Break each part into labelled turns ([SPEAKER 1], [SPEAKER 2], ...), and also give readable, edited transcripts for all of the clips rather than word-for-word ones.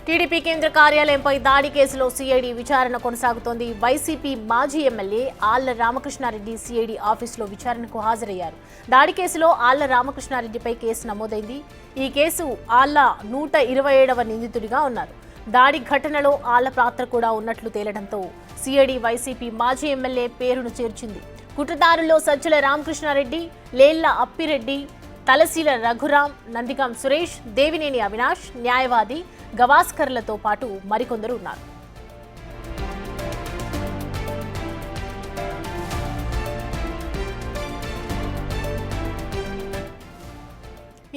[SPEAKER 1] TDP కేంద్ర కార్యాలయంపై దాడి కేసులో సిఐడి విచారణ కొనసాగుతోంది. వైసీపీ మాజీ ఎమ్మెల్యే ఆళ్ల రామకృష్ణారెడ్డి సిఐడి ఆఫీసులో విచారణకు హాజరయ్యారు. దాడి కేసులో ఆళ్ల రామకృష్ణారెడ్డిపై కేసు నమోదైంది. ఈ కేసు ఆళ్ల 127వ నిందితుడిగా ఉన్నారు. దాడి ఘటనలో ఆళ్ల పాత్ర కూడా ఉన్నట్లు తేలడంతో సిఐడి వైసీపీ మాజీ ఎమ్మెల్యే పేరును చేర్చింది. కుట్రదారుల్లో సజ్జల రామకృష్ణారెడ్డి, లేళ్ల అప్పిరెడ్డి, తలశీల రఘురాం, నందిగం సురేష్, దేవినేని అవినాష్, న్యాయవాది గవాస్కర్లతో పాటు మరికొందరు ఉన్నారు.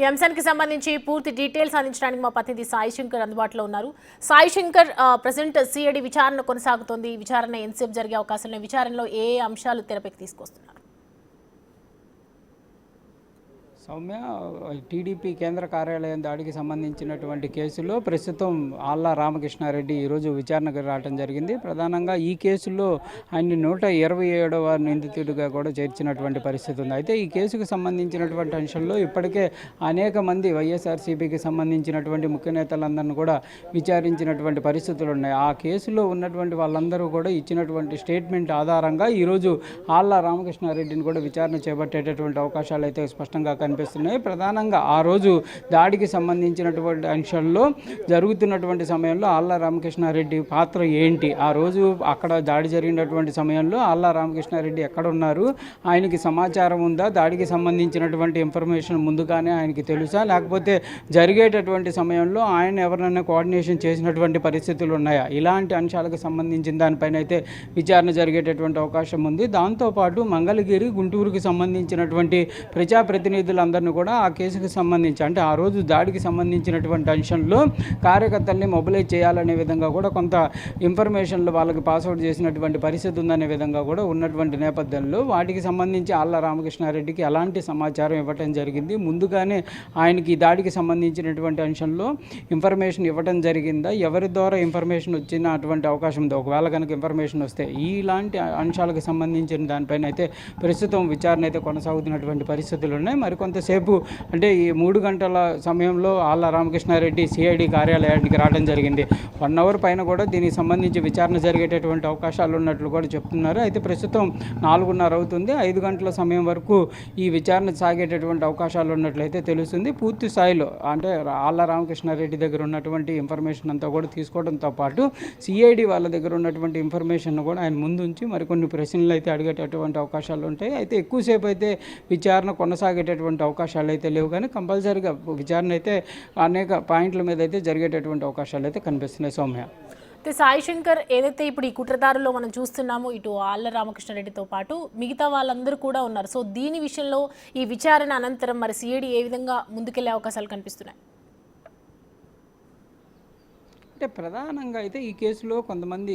[SPEAKER 1] ఈ అంశానికి సంబంధించి పూర్తి డీటెయిల్స్ అందించడానికి మా ప్రతినిధి సాయి శంకర్ అందుబాటులో ఉన్నారు. సాయి శంకర్, ప్రజెంట్ సిఐడి విచారణ కొనసాగుతోంది. విచారణ ఎంతసేపు జరిగే అవకాశం లేదు? విచారణలో ఏ అంశాలు తెరపైకి తీసుకొస్తున్నారు?
[SPEAKER 2] సౌమ్య, టీడీపీ కేంద్ర కార్యాలయం దాడికి సంబంధించినటువంటి కేసులో ప్రస్తుతం ఆళ్ల రామకృష్ణారెడ్డి ఈరోజు విచారణకు రావడం జరిగింది. ప్రధానంగా ఈ కేసులో ఆయన్ని 127వ నిందితుడిగా కూడా చేర్చినటువంటి పరిస్థితి ఉంది. అయితే ఈ కేసుకు సంబంధించినటువంటి అంశంలో ఇప్పటికే అనేక మంది వైఎస్ఆర్సీపీకి సంబంధించినటువంటి ముఖ్య నేతలందరినీ కూడా విచారించినటువంటి పరిస్థితులు ఉన్నాయి. ఆ కేసులో ఉన్నటువంటి వాళ్ళందరూ కూడా ఇచ్చినటువంటి స్టేట్మెంట్ ఆధారంగా ఈరోజు ఆళ్ల రామకృష్ణారెడ్డిని కూడా విచారణ చేపట్టేటటువంటి అవకాశాలు అయితే స్పష్టంగా కనిపిస్తున్నాయి. ప్రధానంగా ఆ రోజు దాడికి సంబంధించినటువంటి అంశంలో జరుగుతున్నటువంటి సమయంలో ఆళ్ల రామకృష్ణారెడ్డి పాత్ర ఏంటి, ఆ రోజు అక్కడ దాడి జరిగినటువంటి సమయంలో ఆళ్ల రామకృష్ణారెడ్డి ఎక్కడ ఉన్నారు, ఆయనకి సమాచారం ఉందా, దాడికి సంబంధించినటువంటి ఇన్ఫర్మేషన్ ముందుగానే ఆయనకి తెలుసా, లేకపోతే జరిగేటటువంటి సమయంలో ఆయన ఎవరినైనా కోఆర్డినేషన్ చేసినటువంటి పరిస్థితులు ఉన్నాయా, ఇలాంటి అంశాలకు సంబంధించిన దానిపైన అయితే విచారణ జరిగేటటువంటి అవకాశం ఉంది. దాంతోపాటు మంగళగిరి, గుంటూరుకి సంబంధించినటువంటి ప్రజాప్రతినిధులందరినీ కూడా ఆ కేసుకు సంబంధించి, అంటే ఆ రోజు దాడికి సంబంధించినటువంటి అంశంలో కార్యకర్తల్ని మొబిలైజ్ చేయాలనే విధంగా కూడా కొంత ఇన్ఫర్మేషన్లు వాళ్ళకి పాస్అవుట్ చేసినటువంటి పరిస్థితి ఉందనే విధంగా కూడా ఉన్నటువంటి నేపథ్యంలో వాటికి సంబంధించి ఆళ్ల రామకృష్ణారెడ్డికి ఎలాంటి సమాచారం ఇవ్వటం జరిగింది, ముందుగానే ఆయనకి దాడికి సంబంధించినటువంటి అంశంలో ఇన్ఫర్మేషన్ ఇవ్వటం జరిగిందా, ఎవరి ద్వారా ఇన్ఫర్మేషన్ వచ్చినటువంటి అవకాశం ఉంది, ఒకవేళ కనుక ఇన్ఫర్మేషన్ వస్తే ఇలాంటి అంశాలకు సంబంధించిన దానిపైన అయితే ప్రస్తుతం విచారణ అయితే కొనసాగుతున్నటువంటి పరిస్థితులు ఉన్నాయి. మరికొంతసేపు అంటే ఈ 3 గంటల సమయంలో ఆళ్ల రామకృష్ణారెడ్డి సిఐడి కార్యాలయానికి రావడం జరిగింది. 1 అవర్ పైన కూడా దీనికి సంబంధించి విచారణ జరిగేటటువంటి అవకాశాలు ఉన్నట్లు కూడా చెప్తున్నారు. అయితే ప్రస్తుతం 4:30 అవుతుంది. 5 గంటల సమయం వరకు ఈ విచారణ సాగేటటువంటి అవకాశాలు ఉన్నట్లయితే తెలుస్తుంది. పూర్తి స్థాయిలో అంటే ఆళ్ల రామకృష్ణారెడ్డి దగ్గర ఉన్నటువంటి ఇన్ఫర్మేషన్ అంతా కూడా తీసుకోవడంతో పాటు సిఐడి వాళ్ళ దగ్గర ఉన్నటువంటి ఇన్ఫర్మేషన్ కూడా ఆయన ముందుంచి మరికొన్ని ప్రశ్నలు అయితే అడిగేటటువంటి అవకాశాలు ఉంటాయి. అయితే ఎక్కువసేపు అయితే విచారణ కొనసాగేటటువంటి అవకాశాలు అయితే లేవు, కానీ కంపల్సరీగా విచారణ అయితే అనేక పాయింట్ల మీద అయితే జరిగేటటువంటి అవకాశాలు అయితే కనిపిస్తున్నాయి. సౌమ్య,
[SPEAKER 1] అయితే సాయి శంకర్, ఏదైతే ఇప్పుడు ఈ కుట్రదారుల్లో మనం చూస్తున్నామో ఇటు ఆళ్ల రామకృష్ణారెడ్డితో పాటు మిగతా వాళ్ళందరూ కూడా ఉన్నారు. సో దీని విషయంలో ఈ విచారణ అనంతరం మరి సిఐడి ఏ విధంగా ముందుకెళ్లే అవకాశాలు కనిపిస్తున్నాయి?
[SPEAKER 2] అంటే ప్రధానంగా అయితే ఈ కేసులో కొంతమంది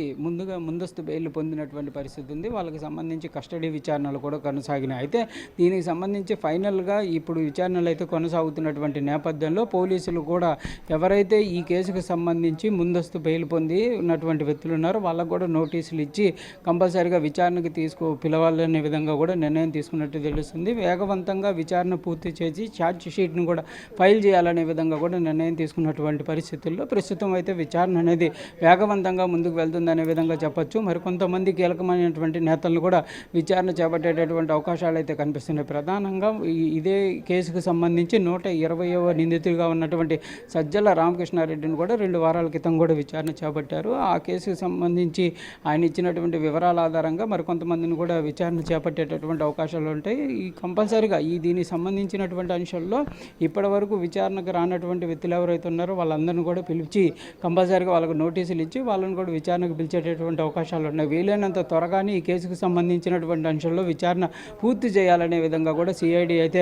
[SPEAKER 2] ముందస్తు బెయిల్ పొందినటువంటి పరిస్థితి ఉంది. వాళ్ళకి సంబంధించి కస్టడీ విచారణలు కూడా కొనసాగినాయి. అయితే దీనికి సంబంధించి ఫైనల్గా ఇప్పుడు విచారణలు అయితే కొనసాగుతున్నటువంటి నేపథ్యంలో పోలీసులు కూడా ఎవరైతే ఈ కేసుకు సంబంధించి ముందస్తు బెయిల్ పొంది ఉన్నటువంటి వ్యక్తులు ఉన్నారో వాళ్ళకు కూడా నోటీసులు ఇచ్చి కంపల్సరీగా విచారణకు పిలవాలనే విధంగా కూడా నిర్ణయం తీసుకున్నట్టు తెలుస్తుంది. వేగవంతంగా విచారణ పూర్తి చేసి ఛార్జ్ షీట్ను కూడా ఫైల్ చేయాలనే విధంగా కూడా నిర్ణయం తీసుకున్నటువంటి పరిస్థితుల్లో ప్రస్తుతం అయితే విచారణ అనేది వేగవంతంగా ముందుకు వెళ్తుందనే విధంగా చెప్పొచ్చు. మరికొంతమంది కీలకమైనటువంటి నేతలను కూడా విచారణ చేపట్టేటటువంటి అవకాశాలు అయితే కనిపిస్తున్నాయి. ప్రధానంగా ఇదే కేసుకు సంబంధించి 120వ నిందితుడిగా ఉన్నటువంటి సజ్జల రామకృష్ణారెడ్డిని కూడా 2 వారాల క్రితం కూడా విచారణ చేపట్టారు. ఆ కేసుకు సంబంధించి ఆయన ఇచ్చినటువంటి వివరాల ఆధారంగా మరికొంతమందిని కూడా విచారణ చేపట్టేటటువంటి అవకాశాలు ఉంటాయి. ఈ కంపల్సరీగా దీనికి సంబంధించినటువంటి అంశాల్లో ఇప్పటి వరకు విచారణకు రానటువంటి వ్యక్తులు ఎవరైతే ఉన్నారో వాళ్ళందరినీ కూడా పిలిచి కంపల్సరీగా వాళ్ళకు నోటీసులు ఇచ్చి వాళ్ళని కూడా విచారణకు పిలిచేటటువంటి అవకాశాలు ఉన్నాయి. వీలైనంత త్వరగానే ఈ కేసుకు సంబంధించినటువంటి అంశంలో విచారణ పూర్తి చేయాలనే విధంగా కూడా సిఐడి అయితే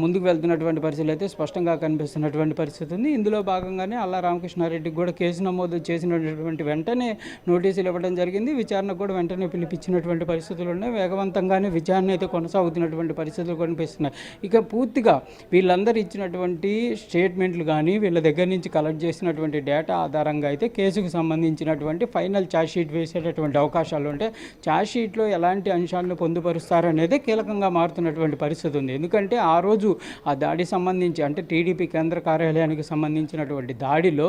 [SPEAKER 2] ముందుకు వెళ్తున్నటువంటి పరిస్థితులు అయితే స్పష్టంగా కనిపిస్తున్నటువంటి పరిస్థితి ఉంది. ఇందులో భాగంగానే ఆళ్ల రామకృష్ణారెడ్డికి కూడా కేసు నమోదు చేసినటువంటి వెంటనే నోటీసులు ఇవ్వడం జరిగింది. విచారణకు కూడా వెంటనే పిలిపించినటువంటి పరిస్థితులు ఉన్నాయి. వేగవంతంగానే విచారణ అయితే కొనసాగుతున్నటువంటి పరిస్థితులు కనిపిస్తున్నాయి. ఇక పూర్తిగా వీళ్ళందరూ ఇచ్చినటువంటి స్టేట్మెంట్లు కానీ వీళ్ళ దగ్గర నుంచి కలెక్ట్ చేసినటువంటి డేటా ఆధారంగా ప్రకారంగా అయితే కేసుకు సంబంధించినటువంటి ఫైనల్ ఛార్జ్ షీట్ వేసేటటువంటి అవకాశాలు ఉంటే ఛార్జ్ షీట్లో ఎలాంటి అంశాలను పొందుపరుస్తారనేది కీలకంగా మారుతున్నటువంటి పరిస్థితి ఉంది. ఎందుకంటే ఆ రోజు ఆ దాడి సంబంధించి అంటే టీడీపీ కేంద్ర కార్యాలయానికి సంబంధించినటువంటి దాడిలో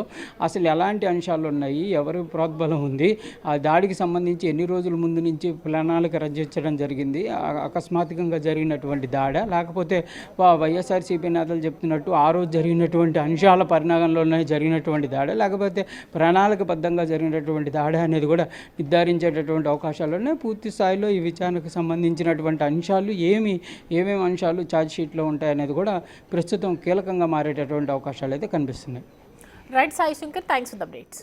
[SPEAKER 2] అసలు ఎలాంటి అంశాలు ఉన్నాయి, ఎవరి ప్రోద్బలం ఉంది, ఆ దాడికి సంబంధించి ఎన్ని రోజుల ముందు నుంచి ప్రణాళిక రచించడం జరిగింది, అకస్మాత్తుగా జరిగినటువంటి దాడా లేకపోతే వైఎస్ఆర్సీపీ నేతలు చెప్తున్నట్టు ఆ రోజు జరిగినటువంటి అంశాల పరిణామంలోనే జరిగినటువంటి దాడా లేకపోతే ప్రణాళికబద్ధంగా జరిగినటువంటి దాడా అనేది కూడా నిర్ధారించేటటువంటి అవకాశాలునే పూర్తి స్థాయిలో ఈ విచారణకు సంబంధించినటువంటి అంశాలు ఏమేమి అంశాలు ఛార్జ్ షీట్లో ఉంటాయనేది కూడా ప్రస్తుతం కీలకంగా మారేటటువంటి అవకాశాలు అయితే కనిపిస్తున్నాయి.
[SPEAKER 1] Right Sai Shankar, thanks for the updates.